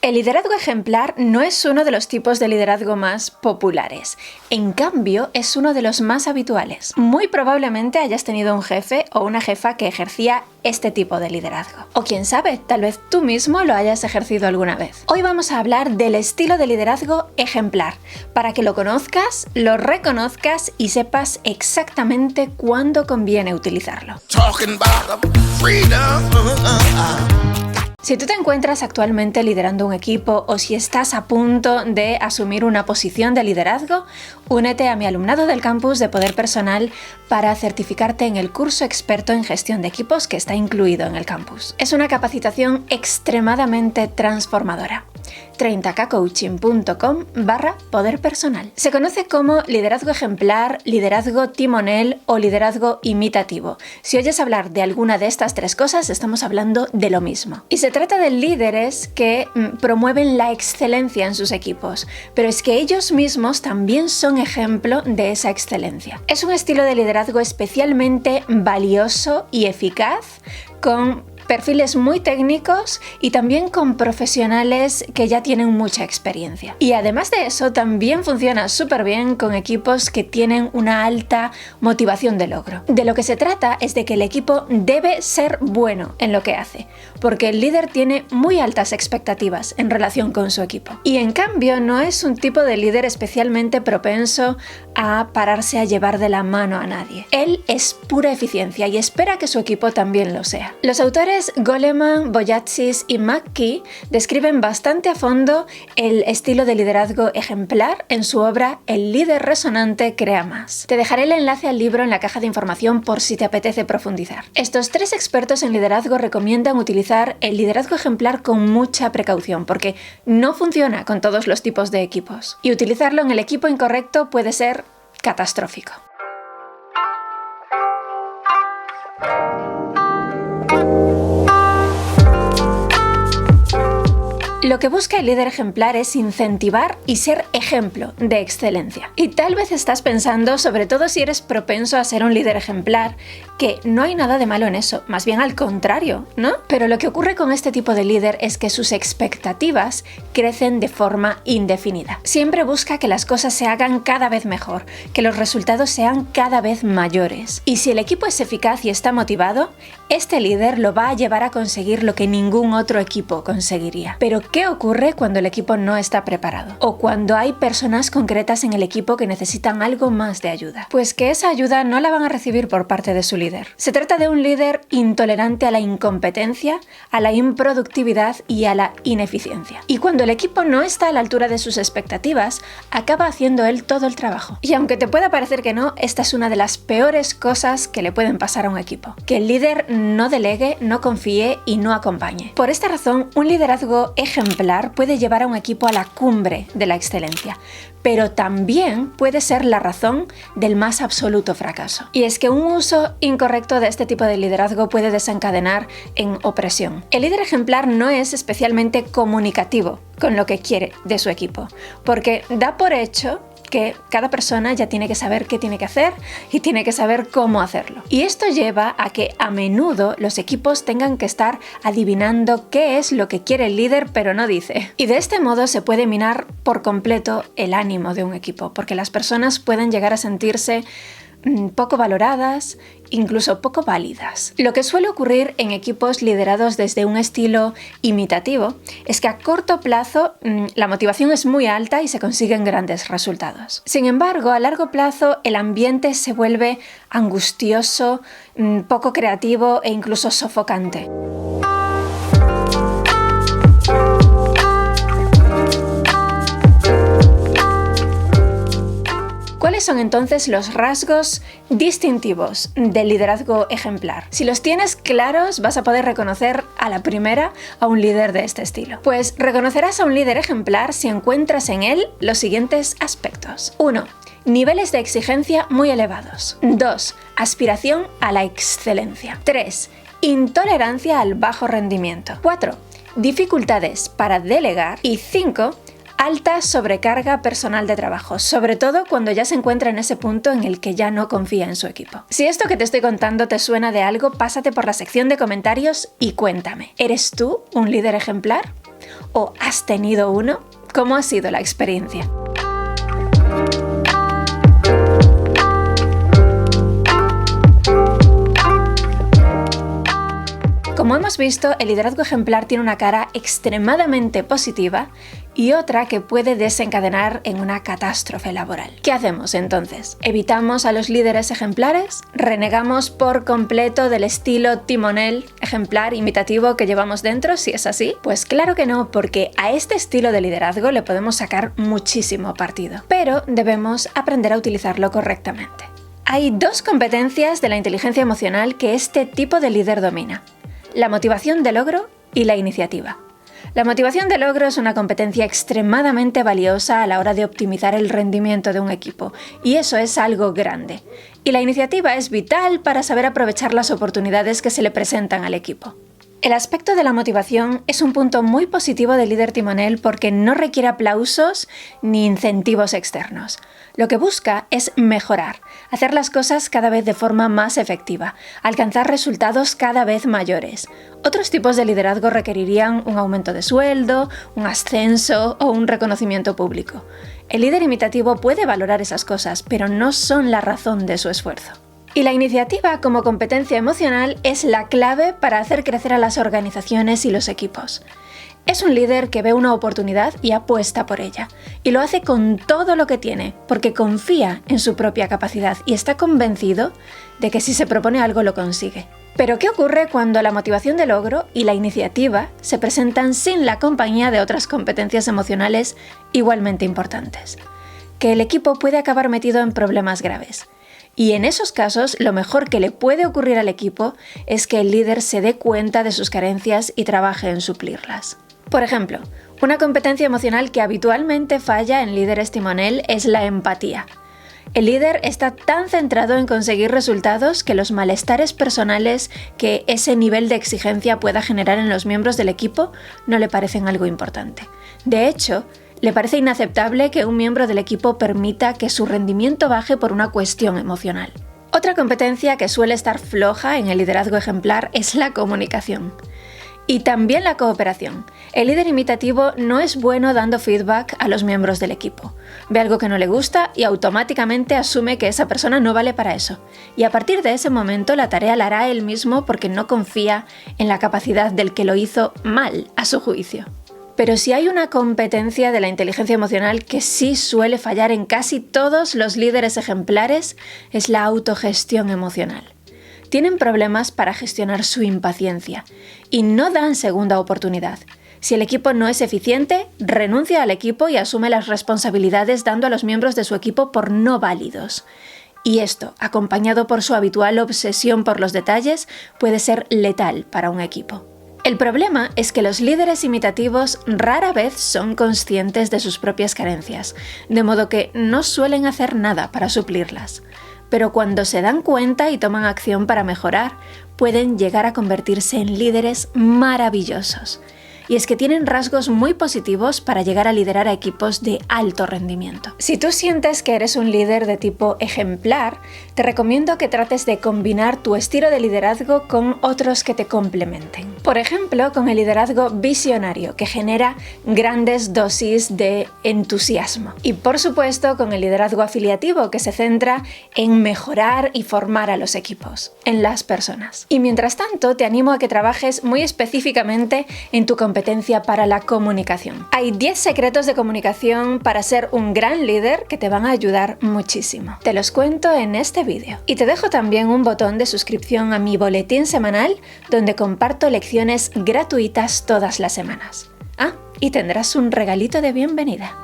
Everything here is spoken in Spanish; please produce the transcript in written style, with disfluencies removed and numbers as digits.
El liderazgo ejemplar no es uno de los tipos de liderazgo más populares. En cambio, es uno de los más habituales. Muy probablemente hayas tenido un jefe o una jefa que ejercía este tipo de liderazgo. O quién sabe, tal vez tú mismo lo hayas ejercido alguna vez. Hoy vamos a hablar del estilo de liderazgo ejemplar, para que lo conozcas, lo reconozcas y sepas exactamente cuándo conviene utilizarlo. Si tú te encuentras actualmente liderando un equipo o si estás a punto de asumir una posición de liderazgo, únete a mi alumnado del campus de Poder Personal para certificarte en el curso experto en gestión de equipos que está incluido en el campus. Es una capacitación extremadamente transformadora. 30kcoaching.com/Poder Personal. Se conoce como liderazgo ejemplar, liderazgo timonel o liderazgo imitativo. Si oyes hablar de alguna de estas tres cosas, estamos hablando de lo mismo. Y se trata de líderes que promueven la excelencia en sus equipos, pero es que ellos mismos también son ejemplo de esa excelencia. Es un estilo de liderazgo especialmente valioso y eficaz, con perfiles muy técnicos y también con profesionales que ya tienen mucha experiencia. Y además de eso, también funciona súper bien con equipos que tienen una alta motivación de logro. De lo que se trata es de que el equipo debe ser bueno en lo que hace, porque el líder tiene muy altas expectativas en relación con su equipo. Y en cambio, no es un tipo de líder especialmente propenso a pararse a llevar de la mano a nadie. Él es pura eficiencia y espera que su equipo también lo sea. Los autores Goleman, Boyatzis y McKee describen bastante a fondo el estilo de liderazgo ejemplar en su obra El líder resonante crea más. Te dejaré el enlace al libro en la caja de información por si te apetece profundizar. Estos tres expertos en liderazgo recomiendan utilizar el liderazgo ejemplar con mucha precaución porque no funciona con todos los tipos de equipos y utilizarlo en el equipo incorrecto puede ser catastrófico. Lo que busca el líder ejemplar es incentivar y ser ejemplo de excelencia. Y tal vez estás pensando, sobre todo si eres propenso a ser un líder ejemplar, que no hay nada de malo en eso, más bien al contrario, ¿no? Pero lo que ocurre con este tipo de líder es que sus expectativas crecen de forma indefinida. Siempre busca que las cosas se hagan cada vez mejor, que los resultados sean cada vez mayores. Y si el equipo es eficaz y está motivado, este líder lo va a llevar a conseguir lo que ningún otro equipo conseguiría. Pero ¿qué ocurre cuando el equipo no está preparado? O cuando hay personas concretas en el equipo que necesitan algo más de ayuda. Pues que esa ayuda no la van a recibir por parte de su líder. Se trata de un líder intolerante a la incompetencia, a la improductividad y a la ineficiencia. Y cuando el equipo no está a la altura de sus expectativas, acaba haciendo él todo el trabajo. Y aunque te pueda parecer que no, esta es una de las peores cosas que le pueden pasar a un equipo. Que el líder no delegue, no confíe y no acompañe. Por esta razón, un liderazgo ejemplar puede llevar a un equipo a la cumbre de la excelencia, pero también puede ser la razón del más absoluto fracaso. Y es que un uso incorrecto de este tipo de liderazgo puede desencadenar en opresión. El líder ejemplar no es especialmente comunicativo con lo que quiere de su equipo, porque da por hecho que cada persona ya tiene que saber qué tiene que hacer y tiene que saber cómo hacerlo. Y esto lleva a que a menudo los equipos tengan que estar adivinando qué es lo que quiere el líder pero no dice. Y de este modo se puede minar por completo el ánimo de un equipo, porque las personas pueden llegar a sentirse poco valoradas, incluso poco válidas. Lo que suele ocurrir en equipos liderados desde un estilo imitativo es que a corto plazo la motivación es muy alta y se consiguen grandes resultados. Sin embargo, a largo plazo el ambiente se vuelve angustioso, poco creativo e incluso sofocante. ¿Cuáles son entonces los rasgos distintivos del liderazgo ejemplar? Si los tienes claros, vas a poder reconocer a la primera a un líder de este estilo. Pues reconocerás a un líder ejemplar si encuentras en él los siguientes aspectos. 1. Niveles de exigencia muy elevados. 2. Aspiración a la excelencia. 3. Intolerancia al bajo rendimiento. 4. Dificultades para delegar. Y 5. Alta sobrecarga personal de trabajo, sobre todo cuando ya se encuentra en ese punto en el que ya no confía en su equipo. Si esto que te estoy contando te suena de algo, pásate por la sección de comentarios y cuéntame. ¿Eres tú un líder ejemplar? ¿O has tenido uno? ¿Cómo ha sido la experiencia? Como hemos visto, el liderazgo ejemplar tiene una cara extremadamente positiva y otra que puede desencadenar en una catástrofe laboral. ¿Qué hacemos entonces? ¿Evitamos a los líderes ejemplares? ¿Renegamos por completo del estilo timonel, ejemplar, imitativo que llevamos dentro, si es así? Pues claro que no, porque a este estilo de liderazgo le podemos sacar muchísimo partido, pero debemos aprender a utilizarlo correctamente. Hay dos competencias de la inteligencia emocional que este tipo de líder domina: la motivación de logro y la iniciativa. La motivación de logro es una competencia extremadamente valiosa a la hora de optimizar el rendimiento de un equipo, y eso es algo grande. Y la iniciativa es vital para saber aprovechar las oportunidades que se le presentan al equipo. El aspecto de la motivación es un punto muy positivo del líder timonel porque no requiere aplausos ni incentivos externos. Lo que busca es mejorar, hacer las cosas cada vez de forma más efectiva, alcanzar resultados cada vez mayores. Otros tipos de liderazgo requerirían un aumento de sueldo, un ascenso o un reconocimiento público. El líder imitativo puede valorar esas cosas, pero no son la razón de su esfuerzo. Y la iniciativa como competencia emocional es la clave para hacer crecer a las organizaciones y los equipos. Es un líder que ve una oportunidad y apuesta por ella, y lo hace con todo lo que tiene, porque confía en su propia capacidad y está convencido de que si se propone algo lo consigue. Pero ¿qué ocurre cuando la motivación de logro y la iniciativa se presentan sin la compañía de otras competencias emocionales igualmente importantes? Que el equipo puede acabar metido en problemas graves. Y en esos casos, lo mejor que le puede ocurrir al equipo es que el líder se dé cuenta de sus carencias y trabaje en suplirlas. Por ejemplo, una competencia emocional que habitualmente falla en líderes timonel es la empatía. El líder está tan centrado en conseguir resultados que los malestares personales que ese nivel de exigencia pueda generar en los miembros del equipo no le parecen algo importante. De hecho, le parece inaceptable que un miembro del equipo permita que su rendimiento baje por una cuestión emocional. Otra competencia que suele estar floja en el liderazgo ejemplar es la comunicación. Y también la cooperación. El líder imitativo no es bueno dando feedback a los miembros del equipo. Ve algo que no le gusta y automáticamente asume que esa persona no vale para eso. Y a partir de ese momento la tarea la hará él mismo porque no confía en la capacidad del que lo hizo mal, a su juicio. Pero si hay una competencia de la inteligencia emocional que sí suele fallar en casi todos los líderes ejemplares, es la autogestión emocional. Tienen problemas para gestionar su impaciencia y no dan segunda oportunidad. Si el equipo no es eficiente, renuncia al equipo y asume las responsabilidades dando a los miembros de su equipo por no válidos. Y esto, acompañado por su habitual obsesión por los detalles, puede ser letal para un equipo. El problema es que los líderes imitativos rara vez son conscientes de sus propias carencias, de modo que no suelen hacer nada para suplirlas. Pero cuando se dan cuenta y toman acción para mejorar, pueden llegar a convertirse en líderes maravillosos. Y es que tienen rasgos muy positivos para llegar a liderar a equipos de alto rendimiento. Si tú sientes que eres un líder de tipo ejemplar, te recomiendo que trates de combinar tu estilo de liderazgo con otros que te complementen. Por ejemplo, con el liderazgo visionario, que genera grandes dosis de entusiasmo. Y por supuesto, con el liderazgo afiliativo, que se centra en mejorar y formar a los equipos, en las personas. Y mientras tanto, te animo a que trabajes muy específicamente en tu competencia para la comunicación. Hay 10 secretos de comunicación para ser un gran líder que te van a ayudar muchísimo. Te los cuento en este vídeo. Y te dejo también un botón de suscripción a mi boletín semanal donde comparto lecciones gratuitas todas las semanas. Ah, y tendrás un regalito de bienvenida.